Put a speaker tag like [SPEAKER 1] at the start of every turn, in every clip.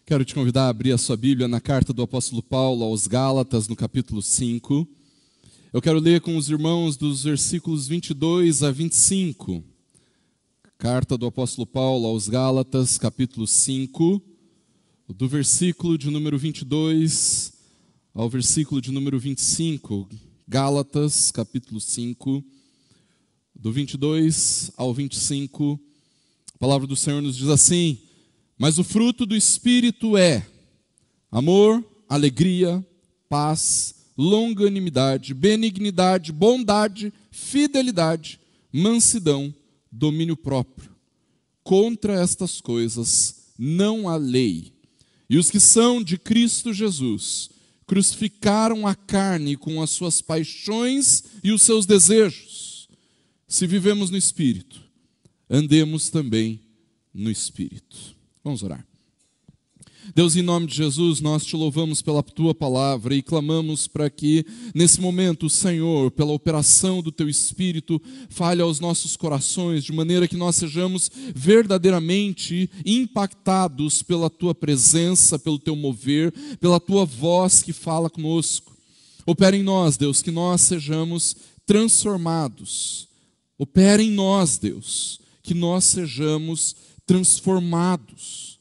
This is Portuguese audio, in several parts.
[SPEAKER 1] Quero te convidar a abrir a sua Bíblia na carta do apóstolo Paulo aos Gálatas, no capítulo 5. Eu quero ler com os irmãos dos versículos 22 a 25. Carta do apóstolo Paulo aos Gálatas, capítulo 5, do versículo de número 22 ao versículo de número 25. Gálatas, capítulo 5, do 22 ao 25. A palavra do Senhor nos diz assim: mas o fruto do Espírito é amor, alegria, paz, longanimidade, benignidade, bondade, fidelidade, mansidão, domínio próprio. Contra estas coisas não há lei. E os que são de Cristo Jesus crucificaram a carne com as suas paixões e os seus desejos. Se vivemos no Espírito, andemos também no Espírito. Vamos orar. Deus, em nome de Jesus, nós te louvamos pela tua palavra e clamamos para que, nesse momento, o Senhor, pela operação do teu Espírito, fale aos nossos corações, de maneira que nós sejamos verdadeiramente impactados pela tua presença, pelo teu mover, pela tua voz que fala conosco. Opera em nós, Deus, que nós sejamos transformados. Opera em nós, Deus, que nós sejamos transformados.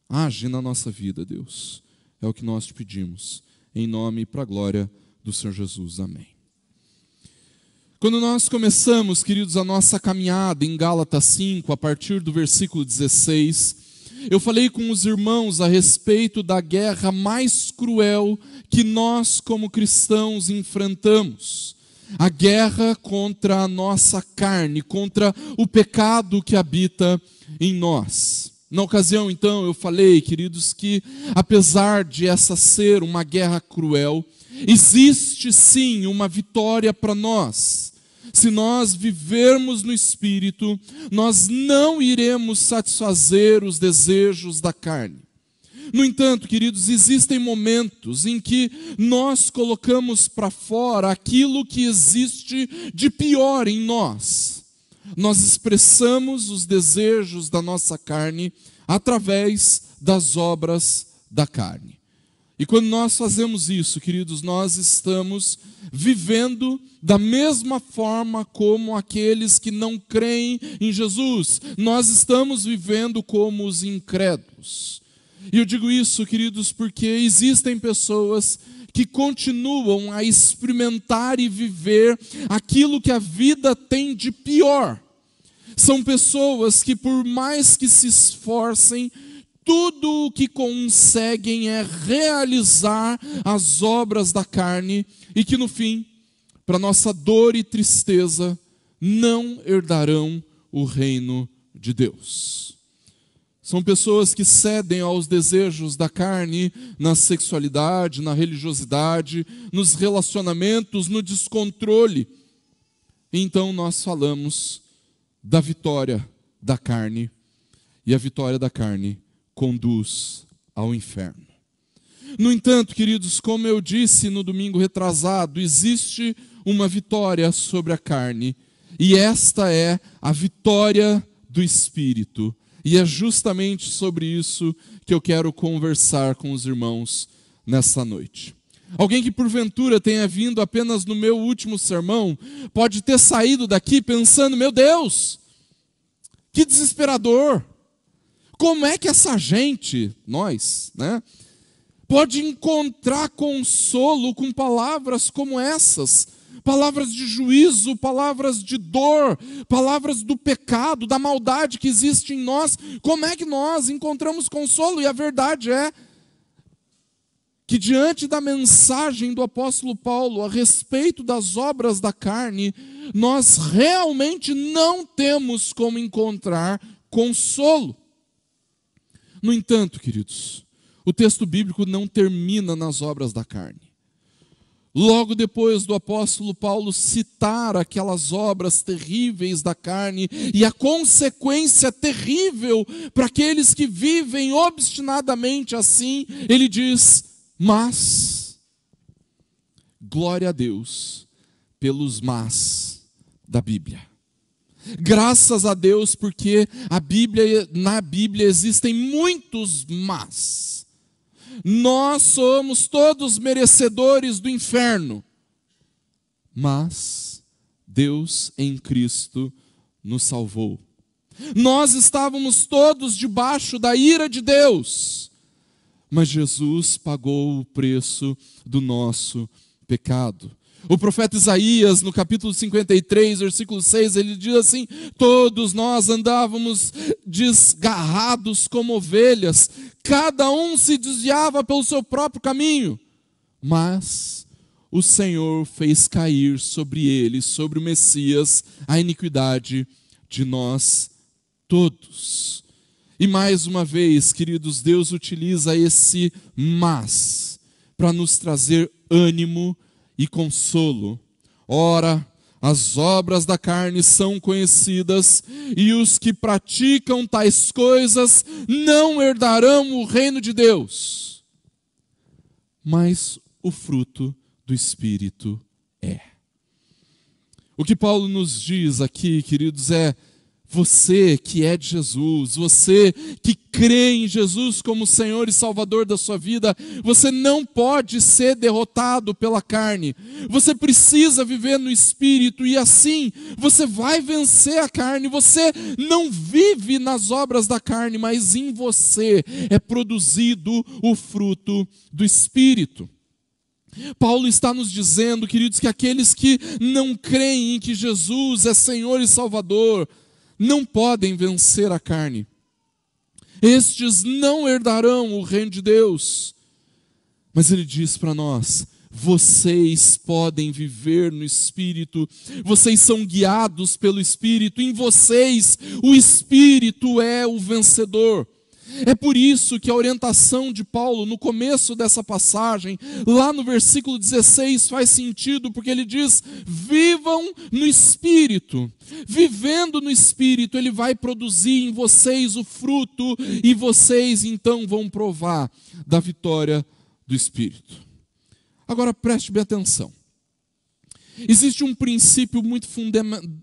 [SPEAKER 1] Age na nossa vida, Deus. É o que nós te pedimos. Em nome e para a glória do Senhor Jesus. Amém. Quando nós começamos, queridos, a nossa caminhada em Gálatas 5, a partir do versículo 16, eu falei com os irmãos a respeito da guerra mais cruel que nós, como cristãos, enfrentamos. A guerra contra a nossa carne, contra o pecado que habita em nós. Na ocasião, então, eu falei, queridos, que apesar de essa ser uma guerra cruel, existe sim uma vitória para nós. Se nós vivermos no Espírito, nós não iremos satisfazer os desejos da carne. No entanto, queridos, existem momentos em que nós colocamos para fora aquilo que existe de pior em nós. Nós expressamos os desejos da nossa carne através das obras da carne. E quando nós fazemos isso, queridos, nós estamos vivendo da mesma forma como aqueles que não creem em Jesus. Nós estamos vivendo como os incrédulos. E eu digo isso, queridos, porque existem pessoas que continuam a experimentar e viver aquilo que a vida tem de pior. São pessoas que, por mais que se esforcem, tudo o que conseguem é realizar as obras da carne e que, no fim, para nossa dor e tristeza, não herdarão o reino de Deus. São pessoas que cedem aos desejos da carne na sexualidade, na religiosidade, nos relacionamentos, no descontrole. Então nós falamos da vitória da carne, e a vitória da carne conduz ao inferno. No entanto, queridos, como eu disse no domingo retrasado, existe uma vitória sobre a carne, e esta é a vitória do Espírito. E é justamente sobre isso que eu quero conversar com os irmãos nessa noite. Alguém que porventura tenha vindo apenas no meu último sermão, pode ter saído daqui pensando: meu Deus, que desesperador. Como é que essa gente, nós, pode encontrar consolo com palavras como essas? Palavras de juízo, palavras de dor, palavras do pecado, da maldade que existe em nós. Como é que nós encontramos consolo? E a verdade é que, diante da mensagem do apóstolo Paulo a respeito das obras da carne, nós realmente não temos como encontrar consolo. No entanto, queridos, o texto bíblico não termina nas obras da carne. Logo depois do apóstolo Paulo citar aquelas obras terríveis da carne e a consequência terrível para aqueles que vivem obstinadamente assim, ele diz: mas, glória a Deus pelos mas da Bíblia. Graças a Deus, porque na Bíblia existem muitos mas. Nós somos todos merecedores do inferno. Mas Deus em Cristo nos salvou. Nós estávamos todos debaixo da ira de Deus, mas Jesus pagou o preço do nosso pecado. O profeta Isaías, no capítulo 53, versículo 6, ele diz assim: todos nós andávamos desgarrados como ovelhas, cada um se desviava pelo seu próprio caminho, mas o Senhor fez cair sobre ele, sobre o Messias, a iniquidade de nós todos. E mais uma vez, queridos, Deus utiliza esse mas para nos trazer ânimo e consolo. Ora, as obras da carne são conhecidas, e os que praticam tais coisas não herdarão o reino de Deus. Mas o fruto do Espírito é. O que Paulo nos diz aqui, queridos, é: você que é de Jesus, você que crê em Jesus como Senhor e Salvador da sua vida, você não pode ser derrotado pela carne. Você precisa viver no Espírito, e assim você vai vencer a carne. Você não vive nas obras da carne, mas em você é produzido o fruto do Espírito. Paulo está nos dizendo, queridos, que aqueles que não creem em que Jesus é Senhor e Salvador não podem vencer a carne. Estes não herdarão o reino de Deus. Mas ele diz para nós: vocês podem viver no Espírito, vocês são guiados pelo Espírito, em vocês o Espírito é o vencedor. É por isso que a orientação de Paulo no começo dessa passagem, lá no versículo 16, faz sentido, porque ele diz: vivam no Espírito. Vivendo no Espírito, ele vai produzir em vocês o fruto, e vocês então vão provar da vitória do Espírito. Agora preste bem atenção. Existe um princípio muito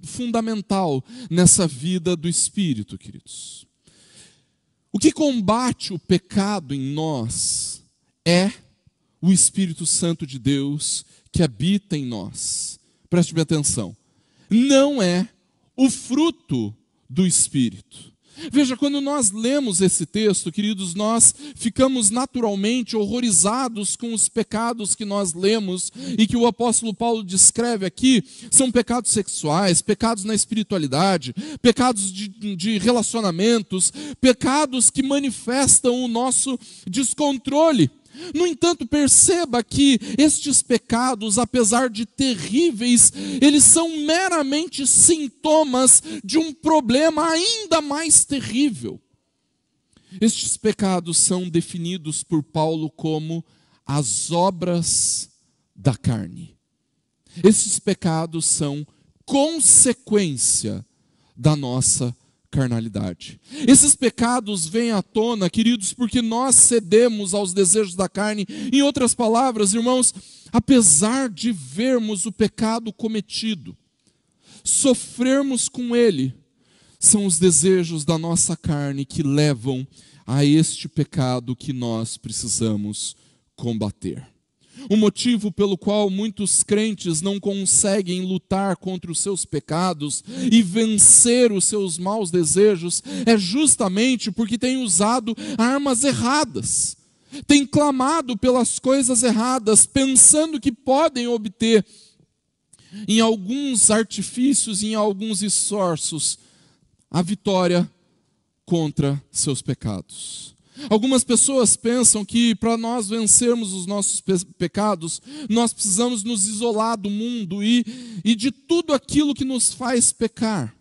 [SPEAKER 1] fundamental nessa vida do Espírito, queridos. O que combate o pecado em nós é o Espírito Santo de Deus que habita em nós. Preste bem atenção. Não é o fruto do Espírito. Veja, quando nós lemos esse texto, queridos, nós ficamos naturalmente horrorizados com os pecados que nós lemos e que o apóstolo Paulo descreve aqui. São pecados sexuais, pecados na espiritualidade, pecados de relacionamentos, pecados que manifestam o nosso descontrole. No entanto, perceba que estes pecados, apesar de terríveis, eles são meramente sintomas de um problema ainda mais terrível. Estes pecados são definidos por Paulo como as obras da carne. Esses pecados são consequência da nossa carnalidade. Esses pecados vêm à tona, queridos, porque nós cedemos aos desejos da carne. Em outras palavras, irmãos, apesar de vermos o pecado cometido, sofrermos com ele, são os desejos da nossa carne que levam a este pecado que nós precisamos combater. O motivo pelo qual muitos crentes não conseguem lutar contra os seus pecados e vencer os seus maus desejos é justamente porque têm usado armas erradas, têm clamado pelas coisas erradas, pensando que podem obter em alguns artifícios, em alguns esforços, a vitória contra seus pecados. Algumas pessoas pensam que para nós vencermos os nossos pecados, nós precisamos nos isolar do mundo e de tudo aquilo que nos faz pecar.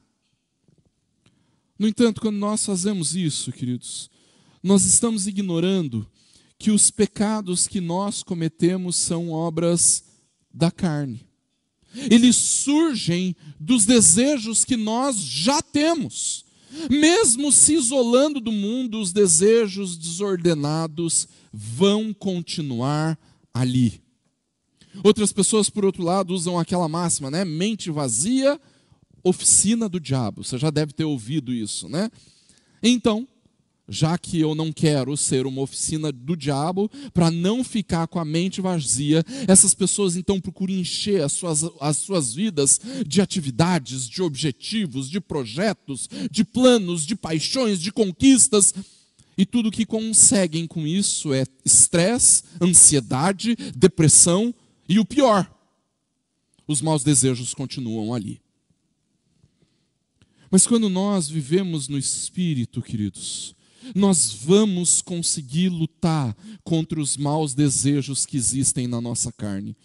[SPEAKER 1] No entanto, quando nós fazemos isso, queridos, nós estamos ignorando que os pecados que nós cometemos são obras da carne. Eles surgem dos desejos que nós já temos. Mesmo se isolando do mundo, os desejos desordenados vão continuar ali. Outras pessoas, por outro lado, usam aquela máxima, né? Mente vazia, oficina do diabo. Você já deve ter ouvido isso, né? Então, já que eu não quero ser uma oficina do diabo, para não ficar com a mente vazia, essas pessoas então procuram encher as suas vidas de atividades, de objetivos, de projetos, de planos, de paixões, de conquistas. E tudo que conseguem com isso é estresse, ansiedade, depressão e o pior, os maus desejos continuam ali. Mas quando nós vivemos no Espírito, queridos, nós vamos conseguir lutar contra os maus desejos que existem na nossa carne.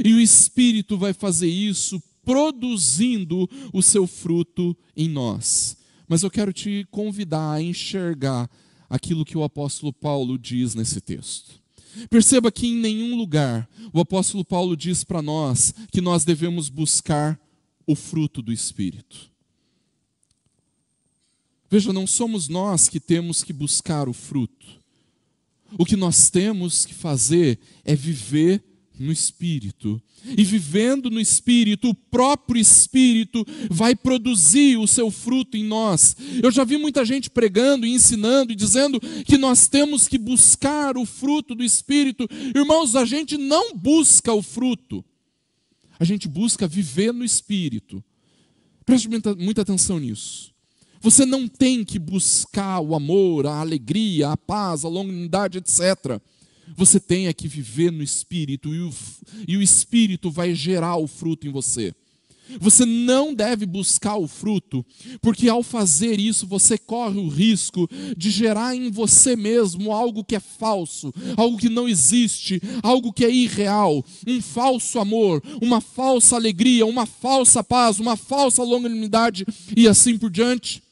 [SPEAKER 1] E o Espírito vai fazer isso produzindo o seu fruto em nós. Mas eu quero te convidar a enxergar aquilo que o apóstolo Paulo diz nesse texto. Perceba que em nenhum lugar o apóstolo Paulo diz para nós que nós devemos buscar o fruto do Espírito. Veja, não somos nós que temos que buscar o fruto. O que nós temos que fazer é viver no Espírito. E vivendo no Espírito, o próprio Espírito vai produzir o seu fruto em nós. Eu já vi muita gente pregando e ensinando e dizendo que nós temos que buscar o fruto do Espírito. Irmãos, a gente não busca o fruto. A gente busca viver no Espírito. Preste muita atenção nisso. Você não tem que buscar o amor, a alegria, a paz, a longanimidade, etc. Você tem que viver no Espírito e o Espírito vai gerar o fruto em você. Você não deve buscar o fruto, porque ao fazer isso você corre o risco de gerar em você mesmo algo que é falso, algo que não existe, algo que é irreal, um falso amor, uma falsa alegria, uma falsa paz, uma falsa longanimidade e assim por diante.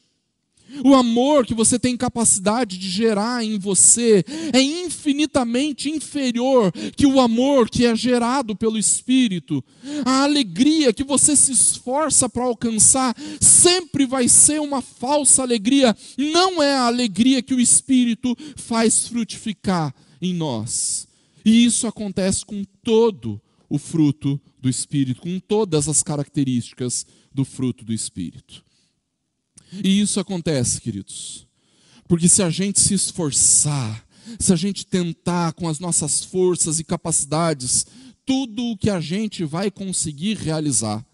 [SPEAKER 1] O amor que você tem capacidade de gerar em você é infinitamente inferior que o amor que é gerado pelo Espírito. A alegria que você se esforça para alcançar sempre vai ser uma falsa alegria. Não é a alegria que o Espírito faz frutificar em nós. E isso acontece com todo o fruto do Espírito, com todas as características do fruto do Espírito. E isso acontece, queridos, porque se a gente se esforçar, se a gente tentar com as nossas forças e capacidades, tudo o que a gente vai conseguir realizar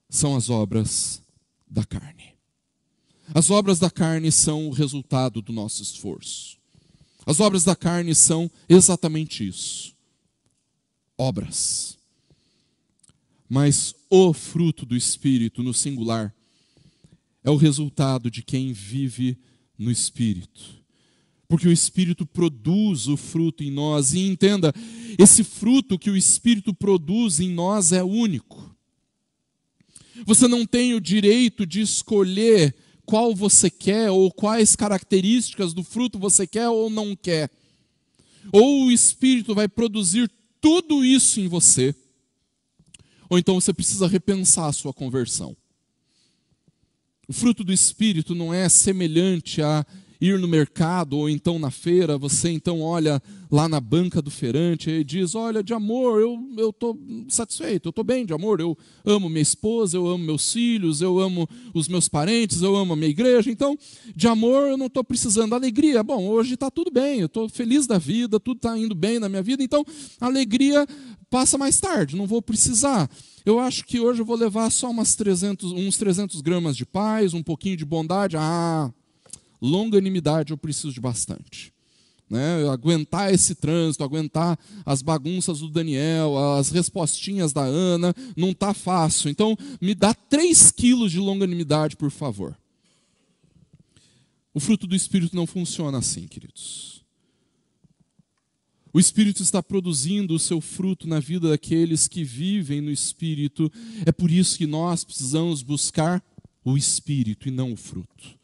[SPEAKER 1] são as obras da carne. As obras da carne são o resultado do nosso esforço. As obras da carne são exatamente isso, obras. Mas o fruto do Espírito, no singular, é o resultado de quem vive no Espírito. Porque o Espírito produz o fruto em nós. E entenda, esse fruto que o Espírito produz em nós é único. Você não tem o direito de escolher qual você quer ou quais características do fruto você quer ou não quer. Ou o Espírito vai produzir tudo isso em você, ou então você precisa repensar a sua conversão. O fruto do Espírito não é semelhante a ir no mercado ou então na feira, você então olha lá na banca do feirante e diz, olha, de amor, eu estou satisfeito, eu estou bem de amor, eu amo minha esposa, eu amo meus filhos, eu amo os meus parentes, eu amo a minha igreja, então de amor eu não estou precisando. Alegria, bom, hoje está tudo bem, eu estou feliz da vida, tudo está indo bem na minha vida, então a alegria passa mais tarde, não vou precisar. Eu acho que hoje eu vou levar só uns 300 gramas de paz, um pouquinho de bondade. Longanimidade eu preciso de bastante. Né? Aguentar esse trânsito, aguentar as bagunças do Daniel, as respostinhas da Ana, não está fácil. Então, me dá 3 quilos de longanimidade, por favor. O fruto do Espírito não funciona assim, queridos. O Espírito está produzindo o seu fruto na vida daqueles que vivem no Espírito. É por isso que nós precisamos buscar o Espírito e não o fruto.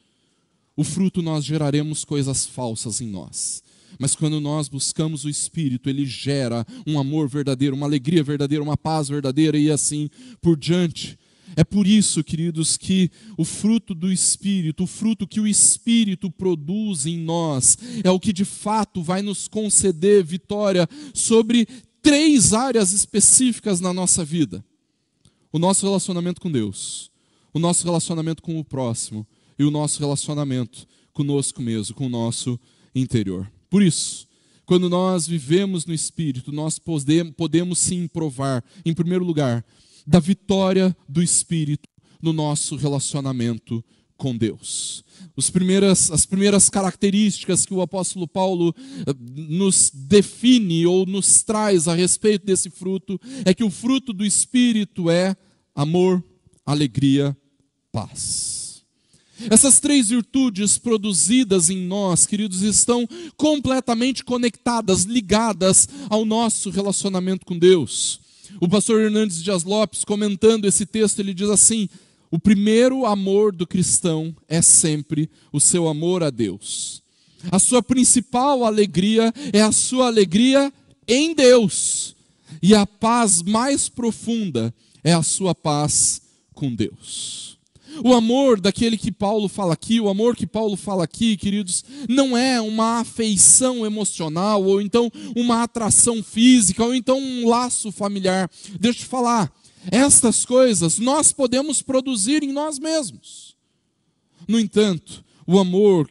[SPEAKER 1] O fruto nós geraremos coisas falsas em nós. Mas quando nós buscamos o Espírito, ele gera um amor verdadeiro, uma alegria verdadeira, uma paz verdadeira e assim por diante. É por isso, queridos, que o fruto do Espírito, o fruto que o Espírito produz em nós, é o que de fato vai nos conceder vitória sobre 3 áreas específicas na nossa vida. O nosso relacionamento com Deus, o nosso relacionamento com o próximo e o nosso relacionamento conosco mesmo, com o nosso interior. Por isso, quando nós vivemos no Espírito, nós podemos sim provar, em primeiro lugar, da vitória do Espírito no nosso relacionamento com Deus. As primeiras características que o apóstolo Paulo nos define ou nos traz a respeito desse fruto é que o fruto do Espírito é amor, alegria, paz. Essas três virtudes produzidas em nós, queridos, estão completamente conectadas, ligadas ao nosso relacionamento com Deus. O pastor Hernandes Dias Lopes, comentando esse texto, ele diz assim: o primeiro amor do cristão é sempre o seu amor a Deus. A sua principal alegria é a sua alegria em Deus. E a paz mais profunda é a sua paz com Deus. O amor daquele que Paulo fala aqui, o amor que Paulo fala aqui, queridos, não é uma afeição emocional, ou então uma atração física, ou então um laço familiar. Deixa eu te falar, estas coisas nós podemos produzir em nós mesmos. No entanto, o amor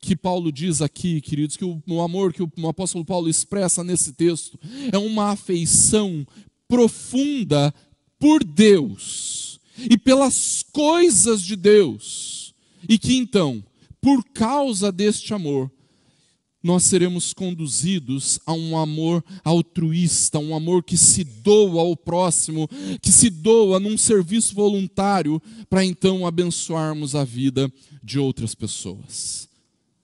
[SPEAKER 1] que Paulo diz aqui, queridos, que o amor que o apóstolo Paulo expressa nesse texto, é uma afeição profunda por Deus e pelas coisas de Deus, e que então, por causa deste amor, nós seremos conduzidos a um amor altruísta, um amor que se doa ao próximo, que se doa num serviço voluntário, para então abençoarmos a vida de outras pessoas.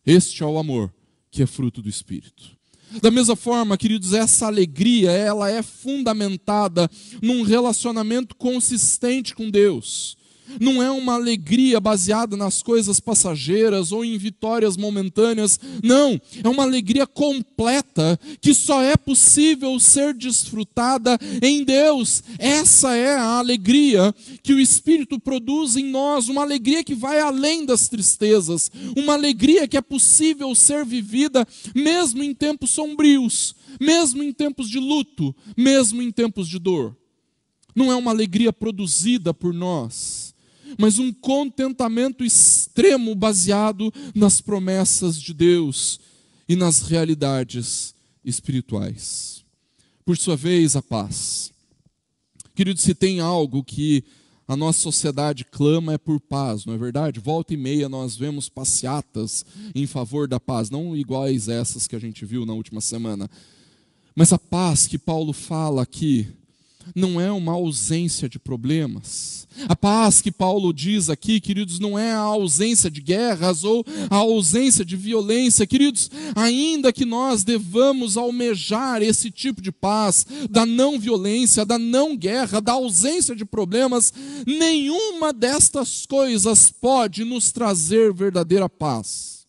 [SPEAKER 1] Este é o amor que é fruto do Espírito. Da mesma forma, queridos, essa alegria, ela é fundamentada num relacionamento consistente com Deus. Não é uma alegria baseada nas coisas passageiras ou em vitórias momentâneas. Não, é uma alegria completa que só é possível ser desfrutada em Deus. Essa é a alegria que o Espírito produz em nós, uma alegria que vai além das tristezas, uma alegria que é possível ser vivida mesmo em tempos sombrios, mesmo em tempos de luto, mesmo em tempos de dor. Não é uma alegria produzida por nós, mas um contentamento extremo baseado nas promessas de Deus e nas realidades espirituais. Por sua vez, a paz. Queridos, se tem algo que a nossa sociedade clama é por paz, não é verdade? Volta e meia nós vemos passeatas em favor da paz, não iguais essas que a gente viu na última semana. Mas a paz que Paulo fala aqui não é uma ausência de problemas. A paz que Paulo diz aqui, queridos, não é a ausência de guerras ou a ausência de violência. Queridos, ainda que nós devamos almejar esse tipo de paz, da não violência, da não guerra, da ausência de problemas, nenhuma destas coisas pode nos trazer verdadeira paz.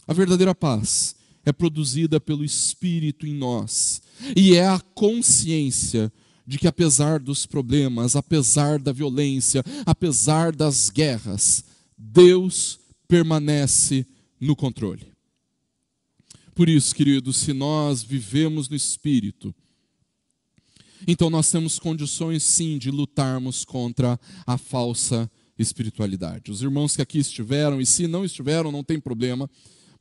[SPEAKER 1] A verdadeira paz é produzida pelo Espírito em nós, e é a consciência de que apesar dos problemas, apesar da violência, apesar das guerras, Deus permanece no controle. Por isso, queridos, se nós vivemos no Espírito, então nós temos condições sim de lutarmos contra a falsa espiritualidade. Os irmãos que aqui estiveram, e se não estiveram, não tem problema,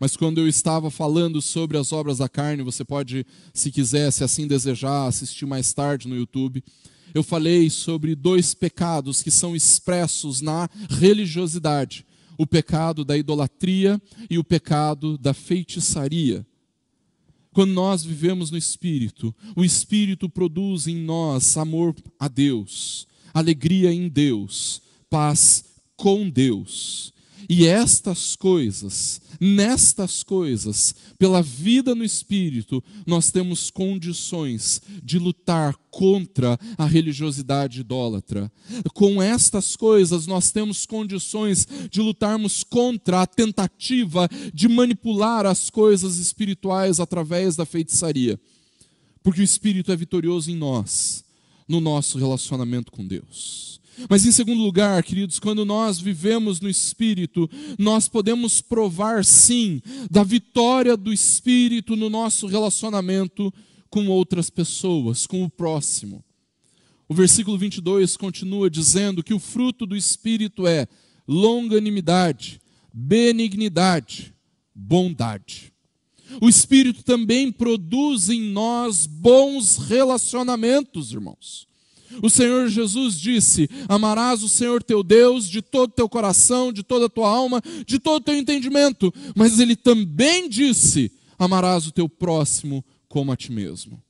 [SPEAKER 1] mas quando eu estava falando sobre as obras da carne, você pode, se quiser, se assim desejar, assistir mais tarde no YouTube. Eu falei sobre dois pecados que são expressos na religiosidade: o pecado da idolatria e o pecado da feitiçaria. Quando nós vivemos no Espírito, o Espírito produz em nós amor a Deus, alegria em Deus, paz com Deus. E estas coisas, nestas coisas, pela vida no Espírito, nós temos condições de lutar contra a religiosidade idólatra. Com estas coisas, nós temos condições de lutarmos contra a tentativa de manipular as coisas espirituais através da feitiçaria. Porque o Espírito é vitorioso em nós, no nosso relacionamento com Deus. Mas em segundo lugar, queridos, quando nós vivemos no Espírito, nós podemos provar sim da vitória do Espírito no nosso relacionamento com outras pessoas, com o próximo. O versículo 22 continua dizendo que o fruto do Espírito é longanimidade, benignidade, bondade. O Espírito também produz em nós bons relacionamentos, irmãos. O Senhor Jesus disse: amarás o Senhor teu Deus de todo o teu coração, de toda a tua alma, de todo o teu entendimento. Mas Ele também disse: amarás o teu próximo como a ti mesmo.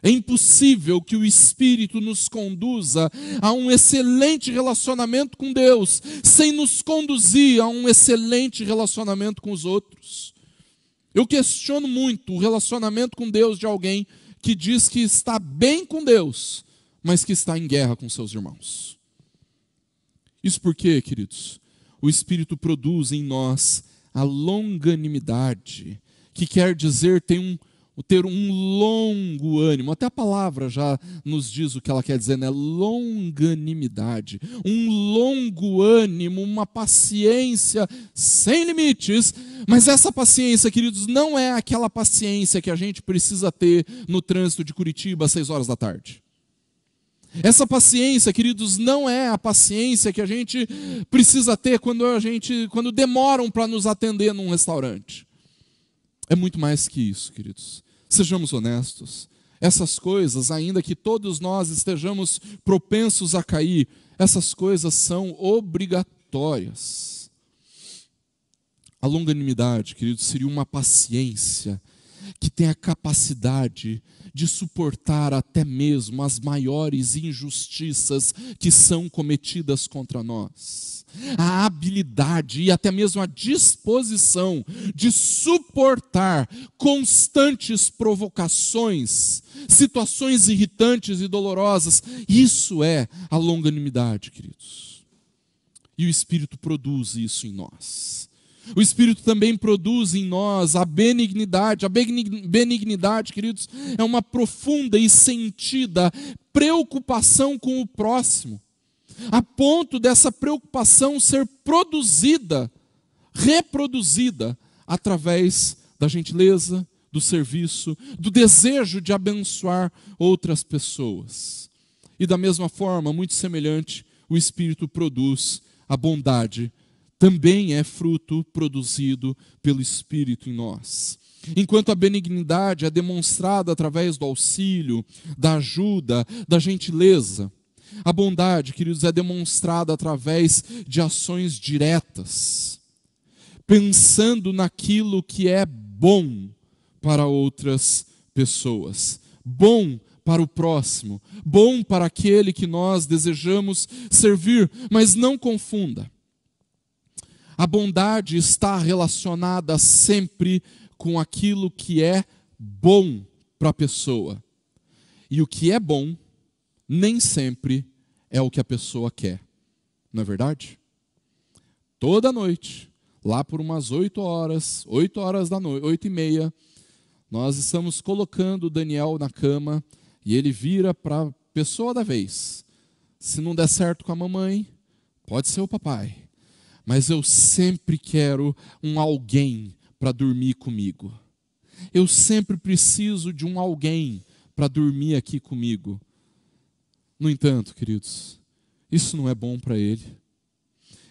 [SPEAKER 1] É impossível que o Espírito nos conduza a um excelente relacionamento com Deus, sem nos conduzir a um excelente relacionamento com os outros. Eu questiono muito o relacionamento com Deus de alguém que diz que está bem com Deus, mas que está em guerra com seus irmãos. Isso porque, queridos, o Espírito produz em nós a longanimidade, que quer dizer ter um longo ânimo. Até a palavra já nos diz o que ela quer dizer, né? Longanimidade. Um longo ânimo, uma paciência sem limites. Mas essa paciência, queridos, não é aquela paciência que a gente precisa ter no trânsito de Curitiba às 6 horas da tarde. Essa paciência, queridos, não é a paciência que a gente precisa ter quando demoram para nos atender num restaurante. É muito mais que isso, queridos. Sejamos honestos. Essas coisas, ainda que todos nós estejamos propensos a cair, essas coisas são obrigatórias. A longanimidade, queridos, seria uma paciência que tem a capacidade de suportar até mesmo as maiores injustiças que são cometidas contra nós. A habilidade e até mesmo a disposição de suportar constantes provocações, situações irritantes e dolorosas. Isso é a longanimidade, queridos. E o Espírito produz isso em nós. O Espírito também produz em nós a benignidade. A benignidade, queridos, é uma profunda e sentida preocupação com o próximo, a ponto dessa preocupação ser produzida, reproduzida, através da gentileza, do serviço, do desejo de abençoar outras pessoas. E da mesma forma, muito semelhante, o Espírito produz a bondade, também é fruto produzido pelo Espírito em nós. Enquanto a benignidade é demonstrada através do auxílio, da ajuda, da gentileza, a bondade, queridos, é demonstrada através de ações diretas, pensando naquilo que é bom para outras pessoas, bom para o próximo, bom para aquele que nós desejamos servir. Mas não confunda. A bondade está relacionada sempre com aquilo que é bom para a pessoa. E o que é bom, nem sempre é o que a pessoa quer. Não é verdade? Toda noite, lá por umas 8 horas da noite, 8h30, nós estamos colocando o Daniel na cama e ele vira para a pessoa da vez. Se não der certo com a mamãe, pode ser o papai. Mas eu sempre quero um alguém para dormir comigo. Eu sempre preciso de um alguém para dormir aqui comigo. No entanto, queridos, isso não é bom para ele.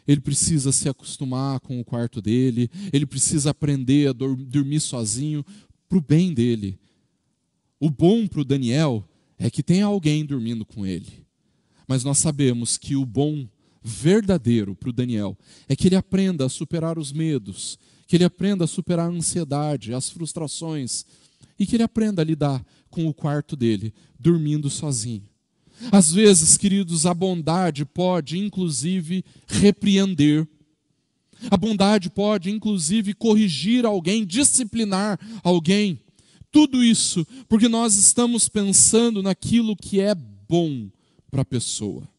[SPEAKER 1] Ele precisa se acostumar com o quarto dele, ele precisa aprender a dormir sozinho para o bem dele. O bom para o Daniel é que tem alguém dormindo com ele. Mas nós sabemos que o bom verdadeiro para o Daniel é que ele aprenda a superar os medos, que ele aprenda a superar a ansiedade, as frustrações, e que ele aprenda a lidar com o quarto dele, dormindo sozinho. Às vezes, queridos, a bondade pode inclusive repreender. A bondade pode inclusive corrigir alguém, disciplinar alguém. Tudo isso porque nós estamos pensando naquilo que é bom para a pessoa.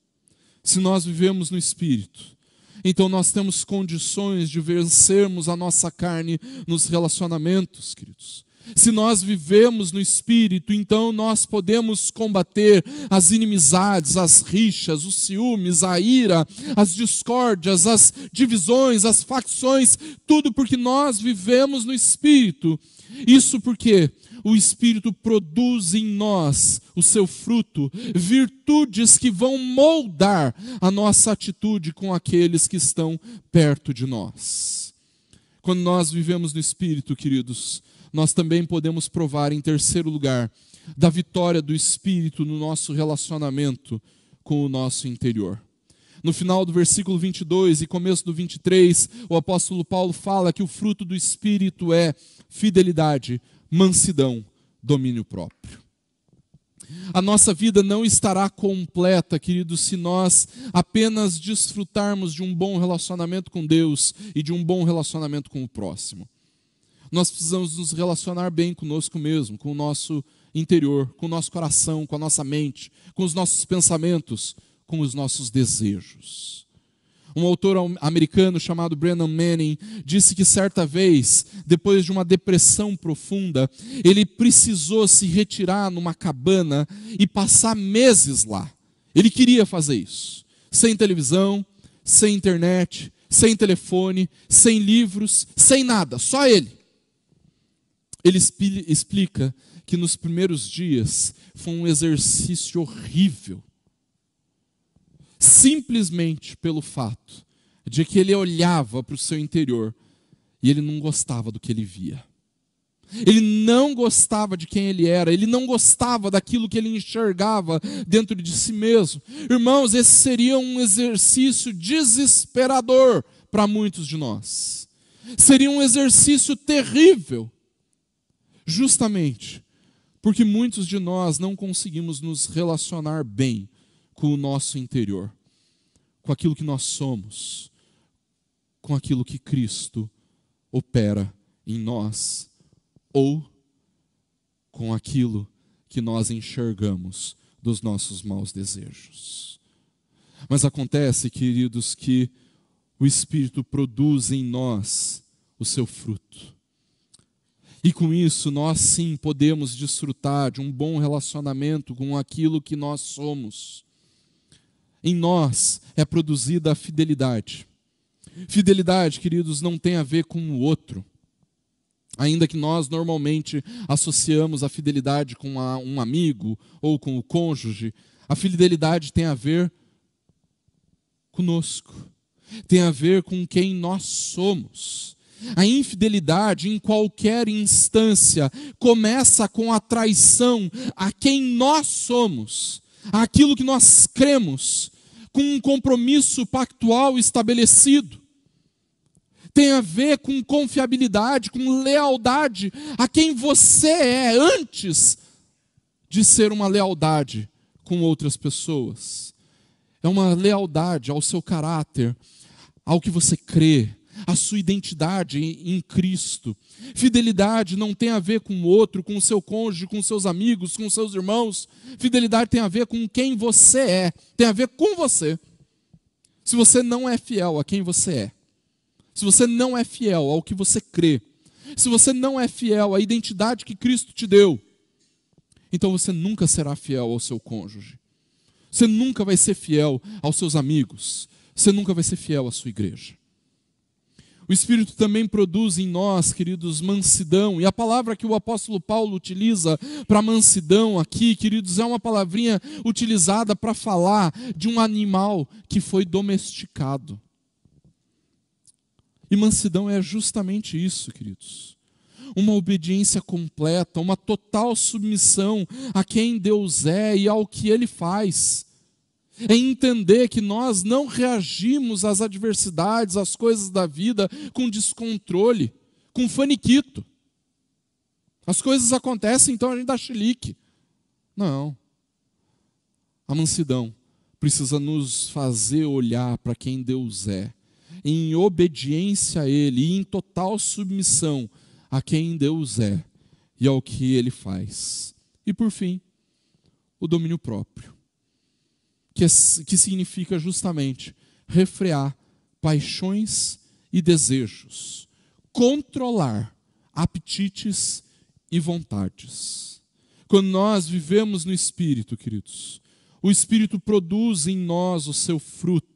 [SPEAKER 1] Se nós vivemos no Espírito, então nós temos condições de vencermos a nossa carne nos relacionamentos, queridos. Se nós vivemos no Espírito, então nós podemos combater as inimizades, as rixas, os ciúmes, a ira, as discórdias, as divisões, as facções, tudo porque nós vivemos no Espírito. Isso porque o Espírito produz em nós o seu fruto, virtudes que vão moldar a nossa atitude com aqueles que estão perto de nós. Quando nós vivemos no Espírito, queridos, nós também podemos provar, em terceiro lugar, da vitória do Espírito no nosso relacionamento com o nosso interior. No final do versículo 22 e começo do 23, o apóstolo Paulo fala que o fruto do Espírito é fidelidade, mansidão, domínio próprio. A nossa vida não estará completa, queridos, se nós apenas desfrutarmos de um bom relacionamento com Deus e de um bom relacionamento com o próximo. Nós precisamos nos relacionar bem conosco mesmo, com o nosso interior, com o nosso coração, com a nossa mente, com os nossos pensamentos, com os nossos desejos. Um autor americano chamado Brennan Manning disse que certa vez, depois de uma depressão profunda, ele precisou se retirar numa cabana e passar meses lá. Ele queria fazer isso, sem televisão, sem internet, sem telefone, sem livros, sem nada, só ele. Ele explica que nos primeiros dias foi um exercício horrível, simplesmente pelo fato de que ele olhava para o seu interior e ele não gostava do que ele via. Ele não gostava de quem ele era, ele não gostava daquilo que ele enxergava dentro de si mesmo. Irmãos, esse seria um exercício desesperador para muitos de nós. Seria um exercício terrível. Justamente porque muitos de nós não conseguimos nos relacionar bem com o nosso interior, com aquilo que nós somos, com aquilo que Cristo opera em nós, ou com aquilo que nós enxergamos dos nossos maus desejos. Mas acontece, queridos, que o Espírito produz em nós o seu fruto. E com isso, nós sim podemos desfrutar de um bom relacionamento com aquilo que nós somos. Em nós é produzida a fidelidade. Fidelidade, queridos, não tem a ver com o outro. Ainda que nós normalmente associamos a fidelidade com um amigo ou com o cônjuge, a fidelidade tem a ver conosco. Tem a ver com quem nós somos. A infidelidade, em qualquer instância, começa com a traição a quem nós somos, aquilo que nós cremos, com um compromisso pactual estabelecido. Tem a ver com confiabilidade, com lealdade a quem você é, antes de ser uma lealdade com outras pessoas. É uma lealdade ao seu caráter, ao que você crê, a sua identidade em Cristo. Fidelidade não tem a ver com o outro, com o seu cônjuge, com seus amigos, com seus irmãos. Fidelidade tem a ver com quem você é, tem a ver com você. Se você não é fiel a quem você é, se você não é fiel ao que você crê, se você não é fiel à identidade que Cristo te deu, então você nunca será fiel ao seu cônjuge. Você nunca vai ser fiel aos seus amigos. Você nunca vai ser fiel à sua igreja. O Espírito também produz em nós, queridos, mansidão. E a palavra que o apóstolo Paulo utiliza para mansidão aqui, queridos, é uma palavrinha utilizada para falar de um animal que foi domesticado. E mansidão é justamente isso, queridos. Uma obediência completa, uma total submissão a quem Deus é e ao que Ele faz. É entender que nós não reagimos às adversidades, às coisas da vida com descontrole, com faniquito. As coisas acontecem, então a gente dá chilique. Não. A mansidão precisa nos fazer olhar para quem Deus é, em obediência a Ele e em total submissão a quem Deus é e ao que Ele faz. E por fim, o domínio próprio. Que significa justamente refrear paixões e desejos, controlar apetites e vontades. Quando nós vivemos no Espírito, queridos, o Espírito produz em nós o seu fruto.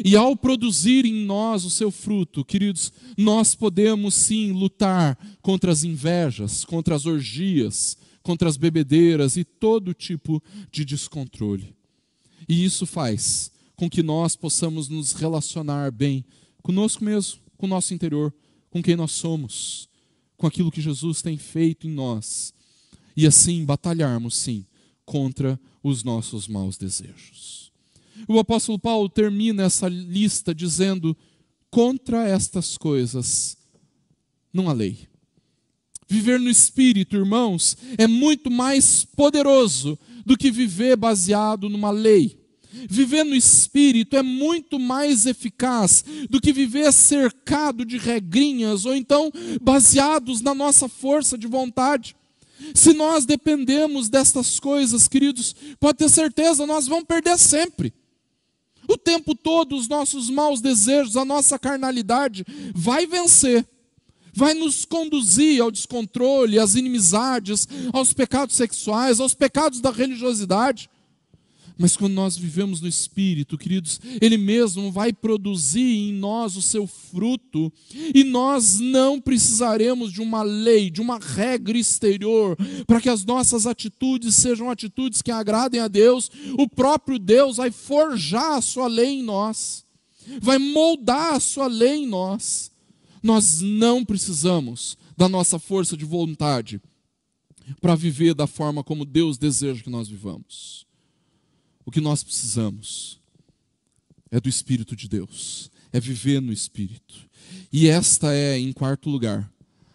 [SPEAKER 1] E ao produzir em nós o seu fruto, queridos, nós podemos sim lutar contra as invejas, contra as orgias, contra as bebedeiras e todo tipo de descontrole. E isso faz com que nós possamos nos relacionar bem conosco mesmo, com o nosso interior, com quem nós somos, com aquilo que Jesus tem feito em nós. E assim batalharmos sim contra os nossos maus desejos. O apóstolo Paulo termina essa lista dizendo: contra estas coisas não há lei. Viver no Espírito, irmãos, é muito mais poderoso do que viver baseado numa lei. Viver no Espírito é muito mais eficaz do que viver cercado de regrinhas ou então baseados na nossa força de vontade. Se nós dependemos destas coisas, queridos, pode ter certeza, nós vamos perder sempre. O tempo todo os nossos maus desejos, a nossa carnalidade vai vencer. Vai nos conduzir ao descontrole, às inimizades, aos pecados sexuais, aos pecados da religiosidade. Mas quando nós vivemos no Espírito, queridos, Ele mesmo vai produzir em nós o seu fruto, e nós não precisaremos de uma lei, de uma regra exterior, para que as nossas atitudes sejam atitudes que agradem a Deus. O próprio Deus vai forjar a sua lei em nós, vai moldar a sua lei em nós. Nós não precisamos da nossa força de vontade para viver da forma como Deus deseja que nós vivamos. O que nós precisamos é do Espírito de Deus, é viver no Espírito. E esta é, em quarto lugar,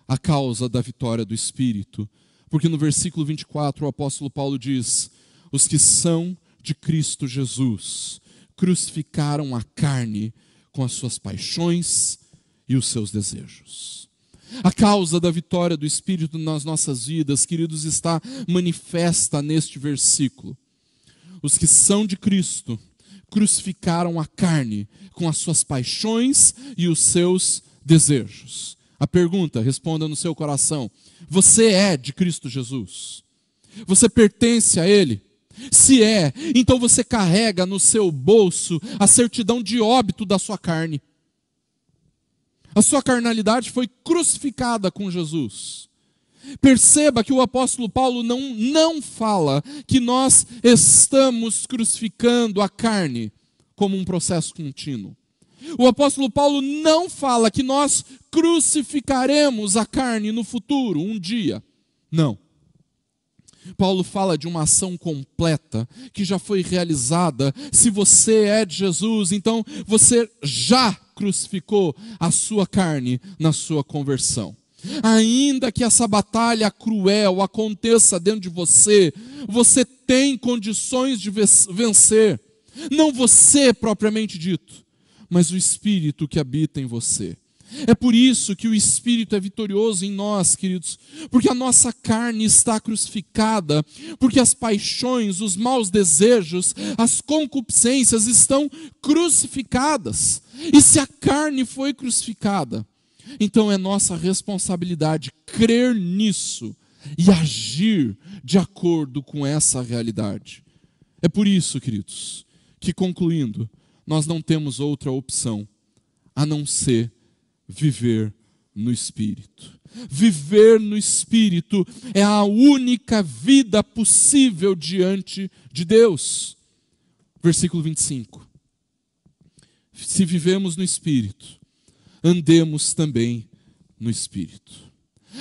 [SPEAKER 1] a causa da vitória do Espírito. Porque no versículo 24 o apóstolo Paulo diz: os que são de Cristo Jesus crucificaram a carne com as suas paixões e os seus desejos. A causa da vitória do Espírito nas nossas vidas, queridos, está manifesta neste versículo. Os que são de Cristo crucificaram a carne com as suas paixões e os seus desejos. A pergunta, responda no seu coração: você é de Cristo Jesus? Você pertence a Ele? Se é, então você carrega no seu bolso a certidão de óbito da sua carne. A sua carnalidade foi crucificada com Jesus. Perceba que o apóstolo Paulo não fala que nós estamos crucificando a carne como um processo contínuo. O apóstolo Paulo não fala que nós crucificaremos a carne no futuro, um dia. Não. Paulo fala de uma ação completa que já foi realizada. Se você é de Jesus, então você já crucificou a sua carne na sua conversão. Ainda que essa batalha cruel aconteça dentro de você, você tem condições de vencer. Não você propriamente dito, mas o Espírito que habita em você. É por isso que o Espírito é vitorioso em nós, queridos, porque a nossa carne está crucificada, porque as paixões, os maus desejos, as concupiscências estão crucificadas. E se a carne foi crucificada, então é nossa responsabilidade crer nisso e agir de acordo com essa realidade. É por isso, queridos, que concluindo, nós não temos outra opção a não ser viver no Espírito. Viver no Espírito é a única vida possível diante de Deus. Versículo 25. Se vivemos no Espírito, andemos também no Espírito.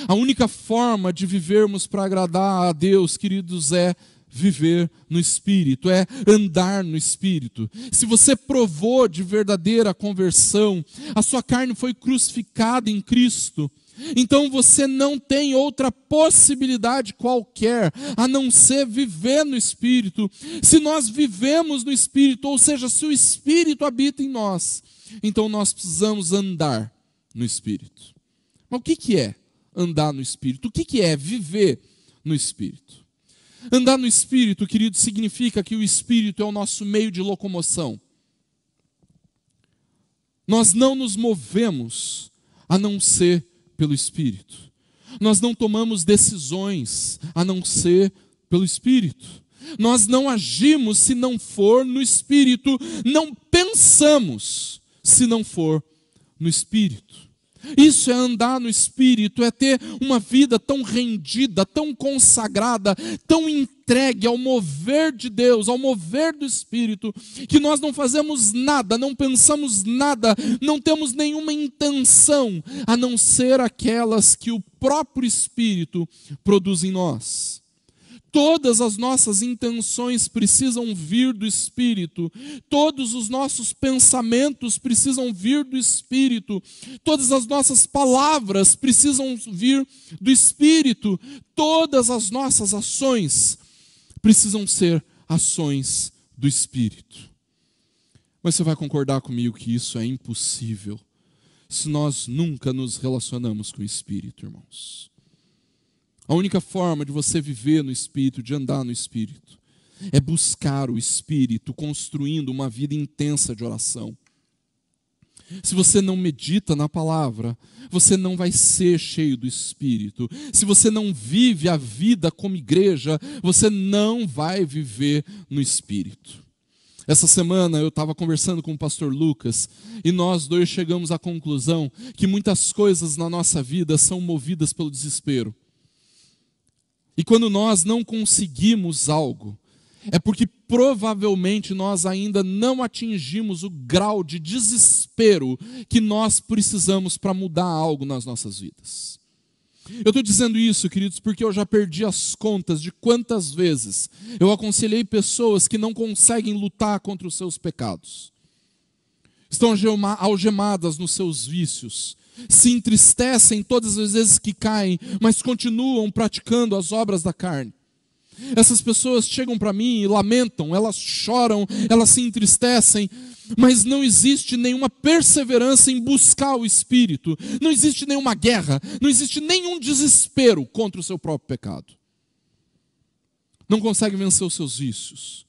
[SPEAKER 1] A única forma de vivermos para agradar a Deus, queridos, é viver no Espírito, é andar no Espírito. Se você provou de verdadeira conversão, a sua carne foi crucificada em Cristo, então você não tem outra possibilidade qualquer a não ser viver no Espírito. Se nós vivemos no Espírito, ou seja, se o Espírito habita em nós, então nós precisamos andar no Espírito. Mas o que é andar no Espírito? O que é viver no Espírito? Andar no Espírito, querido, significa que o Espírito é o nosso meio de locomoção. Nós não nos movemos a não ser pelo Espírito. Nós não tomamos decisões a não ser pelo Espírito. Nós não agimos se não for no Espírito. Não pensamos se não for no Espírito. Isso é andar no Espírito, é ter uma vida tão rendida, tão consagrada, tão entregue ao mover de Deus, ao mover do Espírito, que nós não fazemos nada, não pensamos nada, não temos nenhuma intenção, a não ser aquelas que o próprio Espírito produz em nós. Todas as nossas intenções precisam vir do Espírito. Todos os nossos pensamentos precisam vir do Espírito. Todas as nossas palavras precisam vir do Espírito. Todas as nossas ações precisam ser ações do Espírito. Mas você vai concordar comigo que isso é impossível se nós nunca nos relacionamos com o Espírito, irmãos. A única forma de você viver no Espírito, de andar no Espírito, é buscar o Espírito, construindo uma vida intensa de oração. Se você não medita na palavra, você não vai ser cheio do Espírito. Se você não vive a vida como igreja, você não vai viver no Espírito. Essa semana eu estava conversando com o pastor Lucas e nós dois chegamos à conclusão que muitas coisas na nossa vida são movidas pelo desespero. E quando nós não conseguimos algo, é porque provavelmente nós ainda não atingimos o grau de desespero que nós precisamos para mudar algo nas nossas vidas. Eu estou dizendo isso, queridos, porque eu já perdi as contas de quantas vezes eu aconselhei pessoas que não conseguem lutar contra os seus pecados. Estão algemadas nos seus vícios, se entristecem todas as vezes que caem, mas continuam praticando as obras da carne. Essas pessoas chegam para mim e lamentam, elas choram, elas se entristecem, mas não existe nenhuma perseverança em buscar o Espírito, não existe nenhuma guerra, não existe nenhum desespero contra o seu próprio pecado. Não conseguem vencer os seus vícios,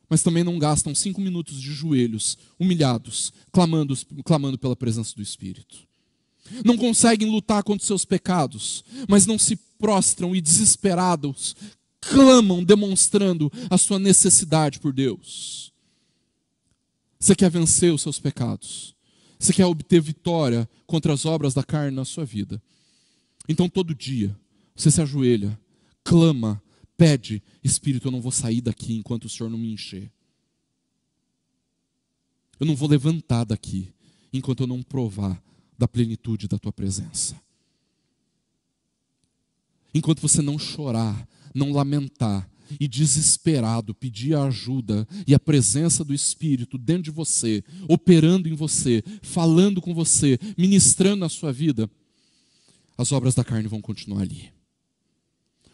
[SPEAKER 1] mas também não gastam 5 minutos de joelhos, humilhados, clamando pela presença do Espírito. Não conseguem lutar contra os seus pecados, mas não se prostram e desesperados, clamam demonstrando a sua necessidade por Deus. Você quer vencer os seus pecados? Você quer obter vitória contra as obras da carne na sua vida? Então todo dia você se ajoelha, clama, pede: Espírito, eu não vou sair daqui enquanto o Senhor não me encher. Eu não vou levantar daqui enquanto eu não provar da plenitude da tua presença. Enquanto você não chorar, não lamentar e desesperado pedir a ajuda e a presença do Espírito dentro de você, operando em você, falando com você, ministrando na sua vida, as obras da carne vão continuar ali.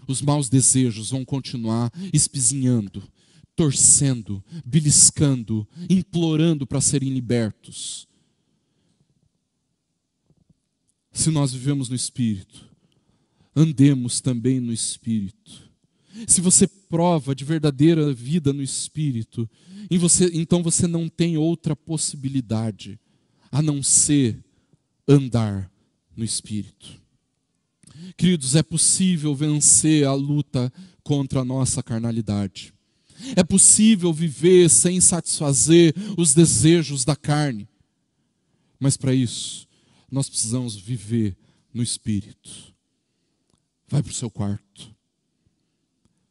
[SPEAKER 1] Os maus desejos vão continuar espizinhando, torcendo, beliscando, implorando para serem libertos. Se nós vivemos no Espírito, andemos também no Espírito. Se você prova de verdadeira vida no Espírito, então você não tem outra possibilidade a não ser andar no Espírito. Queridos, é possível vencer a luta contra a nossa carnalidade. É possível viver sem satisfazer os desejos da carne. Mas para isso, nós precisamos viver no Espírito. Vai para o seu quarto.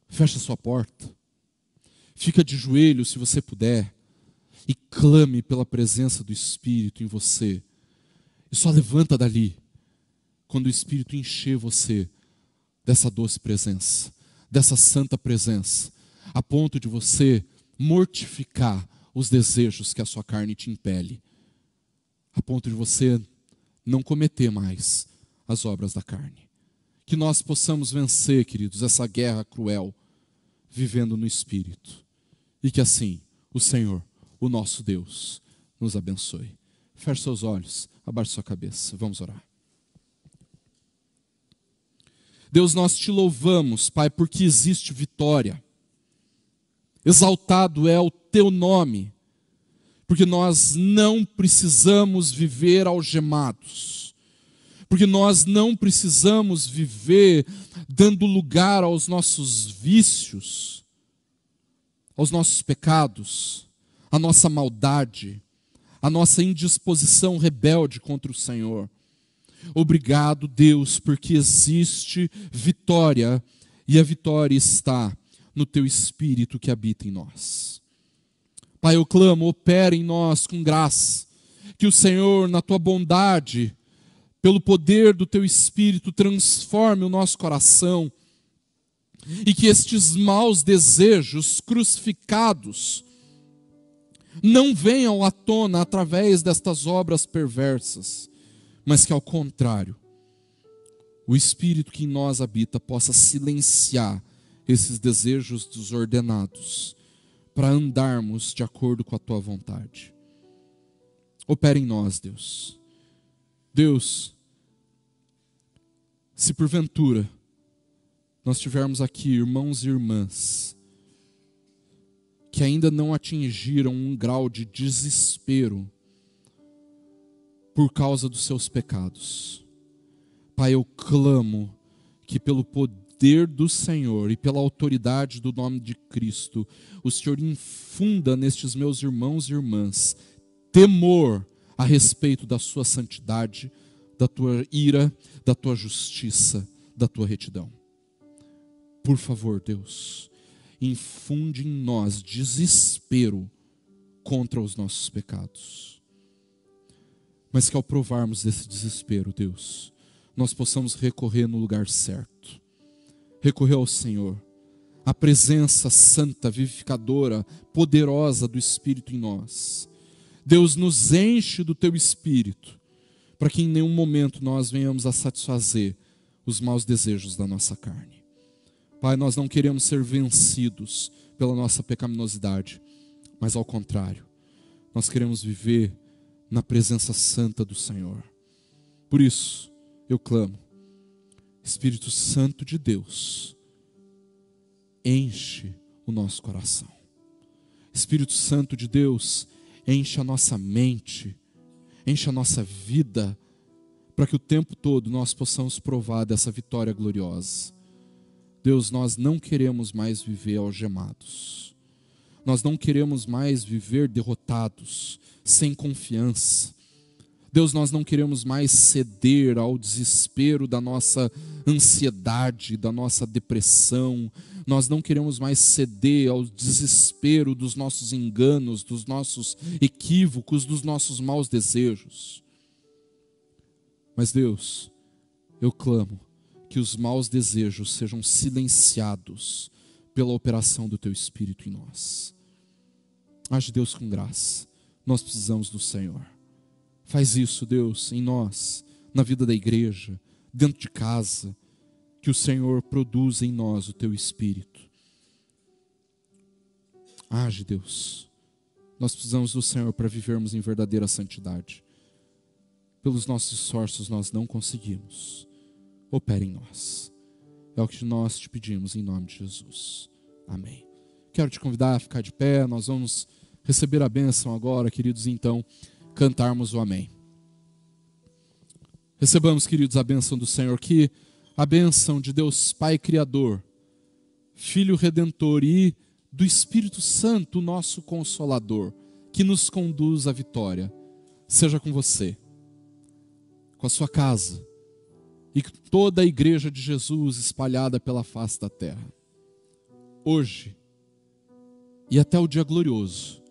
[SPEAKER 1] Fecha a sua porta. Fica de joelhos se você puder. E clame pela presença do Espírito em você. E só levanta dali quando o Espírito encher você dessa doce presença, dessa santa presença, a ponto de você mortificar os desejos que a sua carne te impele, a ponto de você não cometer mais as obras da carne. Que nós possamos vencer, queridos, essa guerra cruel, vivendo no Espírito. E que assim o Senhor, o nosso Deus, nos abençoe. Feche seus olhos, abaixe sua cabeça, vamos orar. Deus, nós te louvamos, Pai, porque existe vitória. Exaltado é o teu nome, porque nós não precisamos viver algemados, Porque nós não precisamos viver dando lugar aos nossos vícios, aos nossos pecados, à nossa maldade, à nossa indisposição rebelde contra o Senhor. Obrigado, Deus, porque existe vitória, e a vitória está no Teu Espírito que habita em nós. Pai, eu clamo, opera em nós com graça, que o Senhor, na Tua bondade, pelo poder do Teu Espírito, transforme o nosso coração, e que estes maus desejos crucificados não venham à tona através destas obras perversas, mas que, ao contrário, o Espírito que em nós habita possa silenciar esses desejos desordenados, para andarmos de acordo com a Tua vontade. Opera em nós, Deus. Deus, se porventura nós tivermos aqui irmãos e irmãs que ainda não atingiram um grau de desespero por causa dos seus pecados, Pai, eu clamo que pelo poder do Senhor e pela autoridade do nome de Cristo, o Senhor infunda nestes meus irmãos e irmãs temor a respeito da sua santidade, da tua ira, da tua justiça, da tua retidão. Por favor, Deus, infunde em nós desespero contra os nossos pecados. Mas que ao provarmos desse desespero, Deus, nós possamos recorrer no lugar certo. Recorrer ao Senhor, a presença santa, vivificadora, poderosa do Espírito em nós. Deus, nos enche do Teu Espírito, para que em nenhum momento nós venhamos a satisfazer os maus desejos da nossa carne. Pai, nós não queremos ser vencidos pela nossa pecaminosidade, mas ao contrário, nós queremos viver na presença santa do Senhor. Por isso, eu clamo, Espírito Santo de Deus, enche o nosso coração. Espírito Santo de Deus, enche a nossa mente, enche a nossa vida, para que o tempo todo nós possamos provar dessa vitória gloriosa. Deus, nós não queremos mais viver algemados. Nós não queremos mais viver derrotados, sem confiança. Deus, nós não queremos mais ceder ao desespero da nossa ansiedade, da nossa depressão. Nós não queremos mais ceder ao desespero dos nossos enganos, dos nossos equívocos, dos nossos maus desejos. Mas Deus, eu clamo que os maus desejos sejam silenciados pela operação do Teu Espírito em nós. Age, Deus, com graça. Nós precisamos do Senhor. Faz isso, Deus, em nós, na vida da igreja, dentro de casa, que o Senhor produza em nós o Teu Espírito. Age, Deus. Nós precisamos do Senhor para vivermos em verdadeira santidade. Pelos nossos esforços nós não conseguimos. Opere em nós. É o que nós te pedimos em nome de Jesus. Amém. Quero te convidar a ficar de pé. Nós vamos receber a bênção agora, queridos, então cantarmos o amém. Recebamos, queridos, a bênção do Senhor, que a bênção de Deus Pai Criador, Filho Redentor e do Espírito Santo, nosso Consolador, que nos conduz à vitória, seja com você, com a sua casa, e toda a igreja de Jesus espalhada pela face da terra. Hoje, e até o dia glorioso,